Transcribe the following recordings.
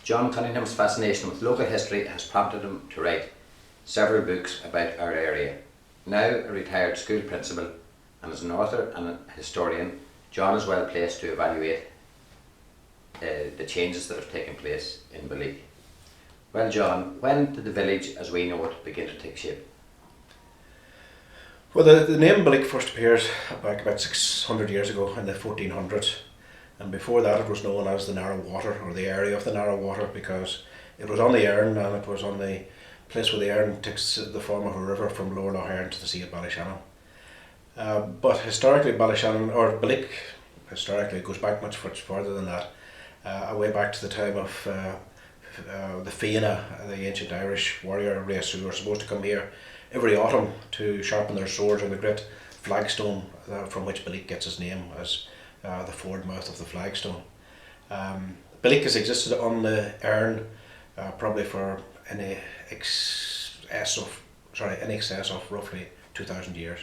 John Cunningham's fascination with local history has prompted him to write several books about our area. Now a retired school principal and as an author and a historian, John is well placed to evaluate the changes that have taken place in Belleek. Well, John, when did the village as we know it begin to take shape? Well, the name Belleek first appears back about 600 years ago in the 1400s, and before that it was known as the Narrow Water, or the area of the Narrow Water, because it was on the Erne, and it was on the place where the Erne takes the form of a river from Lower Lough Erne to the sea at Ballyshannon. But historically Ballyshannon, or Belleek, historically goes back much further than that, way back to the time of the Fermanagh, the ancient Irish warrior race who were supposed to come here every autumn to sharpen their swords on the great flagstone from which Belleek gets its name as the forward mouth of the flagstone. Belleek has existed on the Erne probably for in excess of roughly 2,000 years.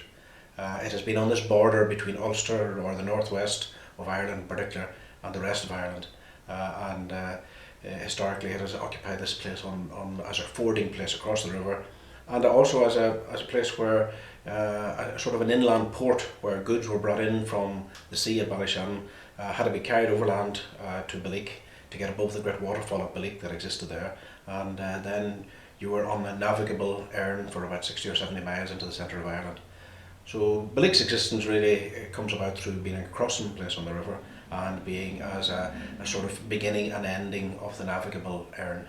It has been on this border between Ulster, or the northwest of Ireland in particular, and the rest of Ireland, and historically it has occupied this place as a fording place across the river, and also as a place where a sort of an inland port where goods were brought in from the sea at Ballyshannon had to be carried overland to Belleek to get above the great waterfall of Belleek that existed there, and then you were on a navigable Erne for about 60 or 70 miles into the centre of Ireland. So Belleek's existence really comes about through being a crossing place on the river and being as a sort of beginning and ending of the navigable Erne.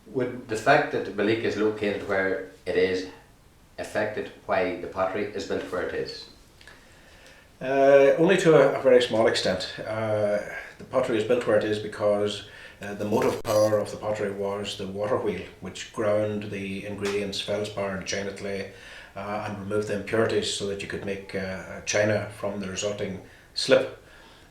Would the fact that Belleek is located where it is affected why the pottery is built where it is? Only to a very small extent. The pottery is built where it is because the motive power of the pottery was the water wheel, which ground the ingredients, feldspar and china clay, and removed the impurities so that you could make china from the resulting slip.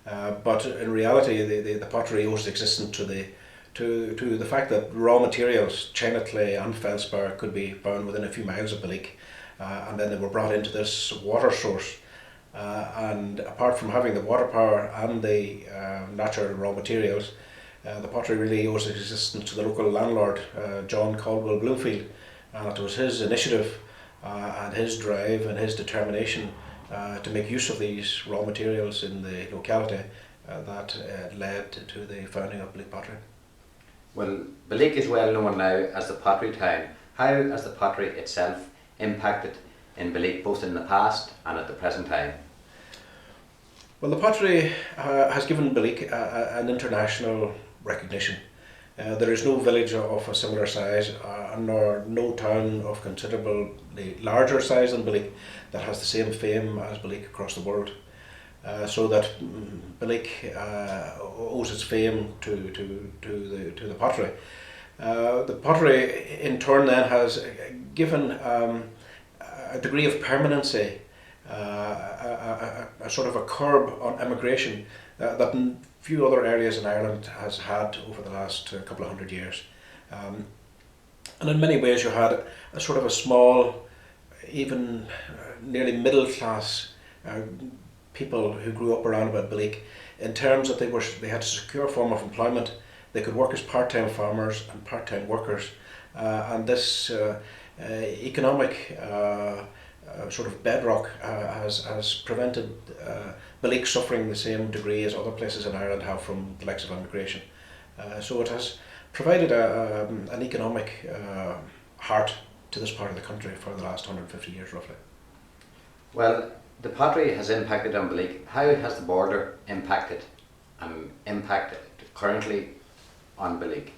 But in reality, the pottery owes existence to the fact that raw materials, china clay and feldspar, could be found within a few miles of Belleek, and then they were brought into this water source. And apart from having the water power and the natural raw materials, the pottery really owes existence to the local landlord, John Caldwell Bloomfield, and it was his initiative and his drive and his determination to make use of these raw materials in the locality that led to the founding of Belleek pottery. Well, Belleek is well known now as the pottery town. How has the pottery itself impacted in Belleek, both in the past and at the present time? Well, the pottery has given Belleek an international recognition. There is no village of a similar size, nor no town of considerably larger size than Belleek that has the same fame as Belleek across the world. So that Belleek owes its fame to the pottery. The pottery in turn then has given a degree of permanency, a sort of a curb on immigration that few other areas in Ireland has had over the last couple of hundred years. And in many ways you had a sort of a small, even nearly middle class people who grew up around about Belleek, in terms that they had a secure form of employment. They could work as part-time farmers and part-time workers, and this economic sort of bedrock has prevented Belleek suffering the same degree as other places in Ireland have from the likes of immigration. So it has provided an economic heart to this part of the country for the last 150 years roughly. Well, the pottery has impacted on Belleek. How has the border impacted currently on Belleek?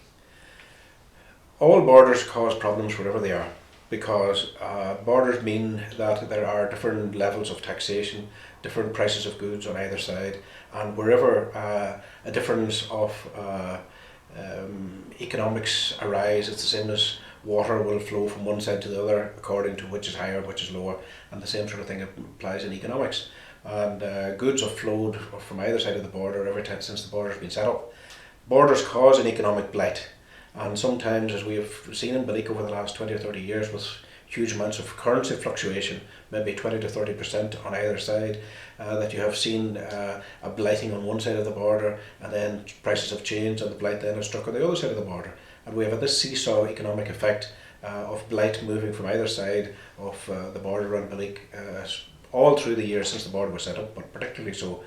All borders cause problems wherever they are, because borders mean that there are different levels of taxation, different prices of goods on either side, and wherever a difference of economics arise, it's the same as water will flow from one side to the other according to which is higher, which is lower, and the same sort of thing applies in economics. And goods have flowed from either side of the border every time since the border has been set up. Borders cause an economic blight, and sometimes, as we have seen in Belleek over the last 20 or 30 years with huge amounts of currency fluctuation, maybe 20 to 30% on either side, that you have seen a blighting on one side of the border, and then prices have changed and the blight then is struck on the other side of the border. And we have had this seesaw economic effect of blight moving from either side of the border around Belleek all through the years since the border was set up, but particularly so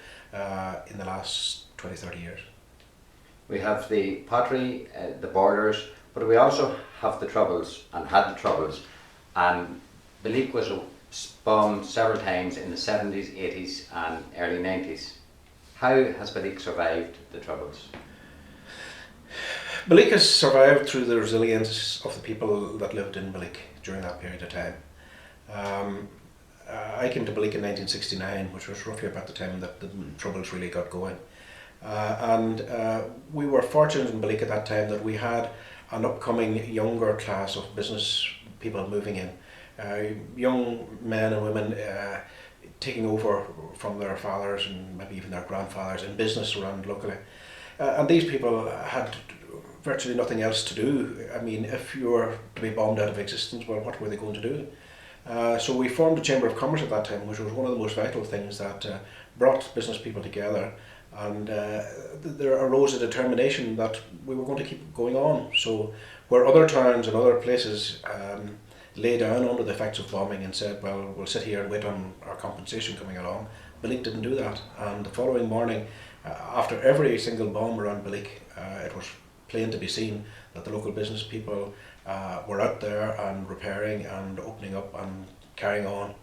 in the last 20-30 years. We have the pottery, the borders, but we also have the troubles and had the troubles. And Belleek was bombed several times in the 70s, 80s and early 90s. How has Belleek survived the troubles? Belleek has survived through the resilience of the people that lived in Belleek during that period of time. I came to Belleek in 1969, which was roughly about the time that the troubles really got going. And we were fortunate in Belleek at that time that we had an upcoming younger class of business people moving in. Young men and women taking over from their fathers and maybe even their grandfathers in business around locally. And these people had virtually nothing else to do. I mean, if you were to be bombed out of existence, well, what were they going to do? So we formed a Chamber of Commerce at that time, which was one of the most vital things that brought business people together. And there arose a determination that we were going to keep going on. So where other towns and other places lay down under the effects of bombing and said, well, we'll sit here and wait on our compensation coming along, Belleek didn't do that. And the following morning, after every single bomb around Belleek, it was plain to be seen that the local business people were out there and repairing and opening up and carrying on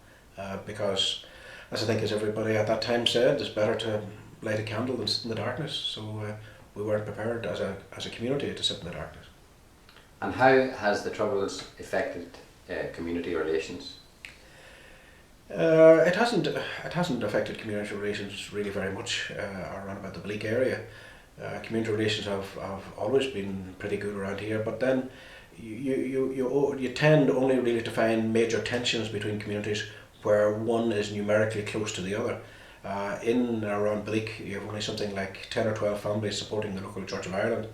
because, as I think as everybody at that time said, it's better to light a candle than sit in the darkness. So we weren't prepared as a community to sit in the darkness. And how has the troubles affected community relations? It hasn't affected community relations really very much around about the Belleek area. Community relations have always been pretty good around here, but then you tend only really to find major tensions between communities where one is numerically close to the other. In and around Belleek, you have only something like 10 or 12 families supporting the local Church of Ireland,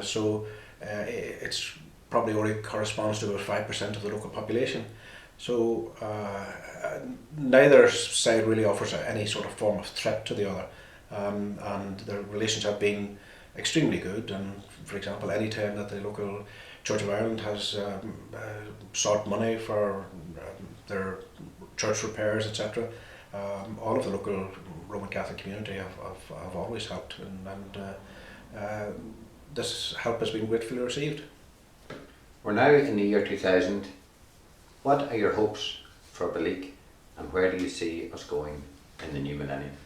so it's probably only corresponds to about 5% of the local population. So neither side really offers any sort of form of threat to the other, and the relations have been extremely good. And for example, any time that the local Church of Ireland has sought money for their church repairs, etc., all of the local Roman Catholic community have always helped, and this help has been gratefully received. We're now in the year 2000. What are your hopes for Belleek, and where do you see us going in the new millennium?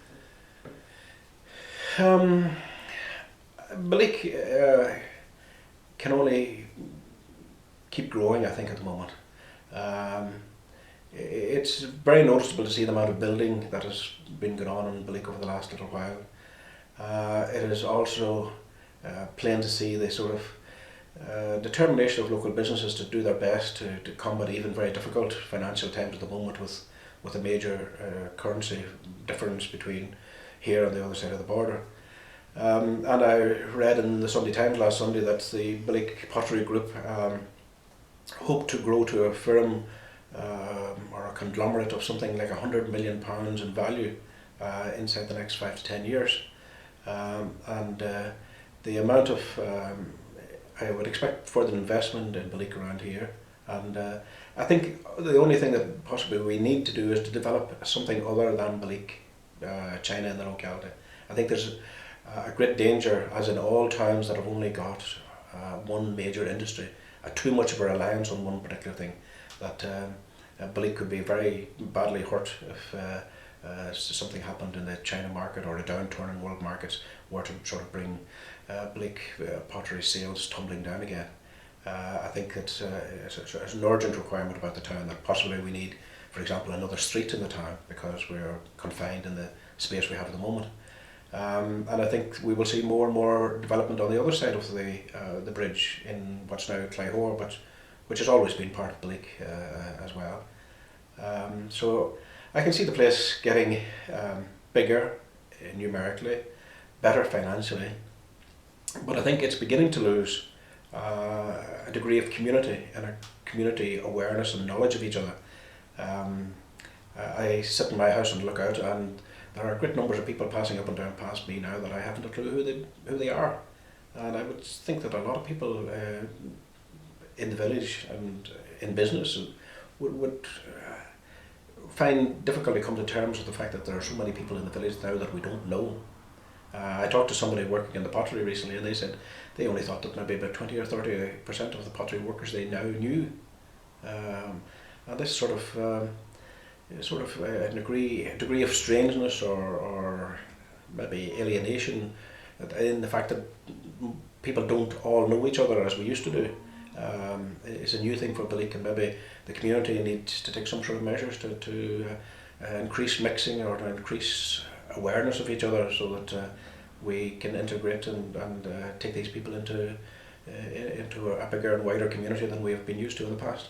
Belleek can only keep growing, I think, at the moment. It's very noticeable to see the amount of building that has been going on in Belleek over the last little while. It is also plain to see the sort of determination of local businesses to do their best to combat even very difficult financial times at the moment with a major currency difference between here and the other side of the border. And I read in the Sunday Times last Sunday that the Belleek Pottery Group hoped to grow to a firm or a conglomerate of something like £100 million in value inside the next 5 to 10 years. And the amount of I would expect further investment in Belleek around here, and I think the only thing that possibly we need to do is to develop something other than Belleek, China in the locality. I think there's a great danger, as in all towns that have only got one major industry, too much of a reliance on one particular thing, that Belleek could be very badly hurt if something happened in the China market or a downturn in world markets were to sort of bring Belleek pottery sales tumbling down again. I think it's an urgent requirement about the town that possibly we need, for example, another street in the town because we're confined in the space we have at the moment. And I think we will see more and more development on the other side of the bridge in what's now Clyhore, but which has always been part of Belleek as well. So I can see the place getting bigger numerically, better financially, but I think it's beginning to lose a degree of community and a community awareness and knowledge of each other. I sit in my house and look out, and there are great numbers of people passing up and down past me now that I haven't a clue who they are. And I would think that a lot of people in the village and in business would find difficulty come to terms with the fact that there are so many people in the village now that we don't know. I talked to somebody working in the pottery recently, and they said they only thought that maybe about 20 or 30% of the pottery workers they now knew. And this sort of a degree of strangeness or maybe alienation in the fact that people don't all know each other as we used to do. It's a new thing for Belleek, and maybe the community needs to take some sort of measures to increase mixing or to increase awareness of each other, so that we can integrate and take these people into a bigger and wider community than we have been used to in the past.